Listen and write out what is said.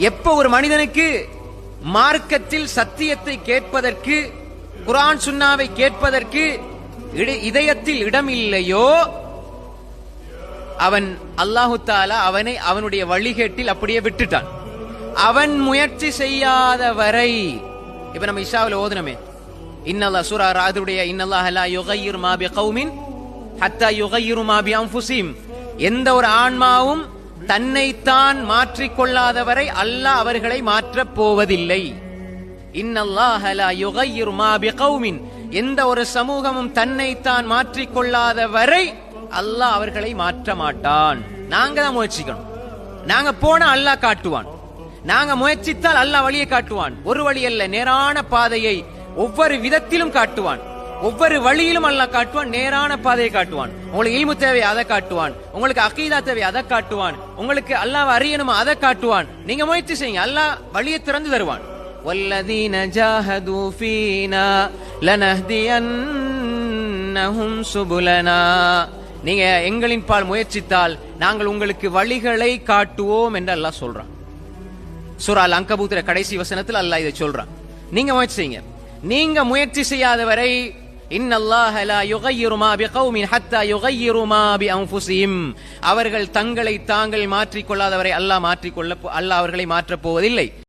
எப்ப ஒரு மனிதனுக்கு மார்க்கத்தில் சத்தியத்தை கேட்பதற்கு, குர்ஆன் சுன்னாவை கேட்பதற்கு இதயத்தில் இடம் இல்லையோ, அவன் அல்லாஹு தஆலா அவனை அவனுடைய வழிகேட்டில் அப்படியே விட்டுட்டான். அவன் முயற்சி செய்யாத வரை, இப்ப நம்ம இஷாவில் ஓதுனமே, இன்னல்லாஹ் சூரா ராதுடைய இன்னல்லாஹ லா யுகையிரு மா பிகௌமின் ஹத்தா யுகையிரு மா பிஅன்ஃபுஸிஹிம், எந்த ஒரு ஆன்மாவும் தன்னைத்தான் மாற்றிக்கொள்ளாத வரை அல்லாஹ் அவர்களை மாற்றப் போவதில்லை. இன்னல்லாஹ லா யுகையிரு மா பிகௌமின், எந்த ஒரு சமூகமும் தன்னைத்தான் மாற்றிக்கொள்ளாத வரை அல்லாஹ் அவர்களை மாற்ற மாட்டான். நாங்க தான் முயற்சிக்கணும். நாங்க போனா அல்லாஹ் காட்டுவான். நாங்க முயற்சித்தால் அல்லாஹ் வழியை காட்டுவான். ஒரு வழி அல்ல, நேரான பாதையை ஒவ்வொரு விதத்திலும் காட்டுவான். ஒவ்வொரு வழியிலும் அல்லாஹ் காட்டுவான், நேரான பாதையை காட்டுவான். உங்களுக்கு இல்மு தேவை அதை காட்டுவான், உங்களுக்கு அகீதா தேவை அதை காட்டுவான், உங்களுக்கு அல்லாஹ் அறியணுமா அதை காட்டுவான். நீங்க முயற்சி செய்யுங்க, அல்லாஹ் வழியை திறந்து தருவான். வல்லதீன ஜாஹது ஃபீனா லனஹ்தியன்னஹும் சுபுலனா, நீங்க எங்களின் பால் முயற்சித்தால் நாங்கள் உங்களுக்கு வழிகளை காட்டுவோம் என்று அல்லாஹ் சொல்றான். சூரா அல் அன்கபூத்ல கடைசி வசனத்தில் அல்லாஹ் இதை சொல்றான். நீங்க முயற்சி செய்யுங்க. நீங்க முயற்சி செய்யாத வரை இன்னல்லாஹ லா யுகையிரு மா பிகௌமின் ஹத்தா யுகையிரு மா பிஅன்ஃபுஸிஹிம், அவர்கள் தங்களை தாங்கள் மாற்றிக்கொள்ளாதவரை அல்லாஹ் அவர்களை மாற்றப் போவதில்லை.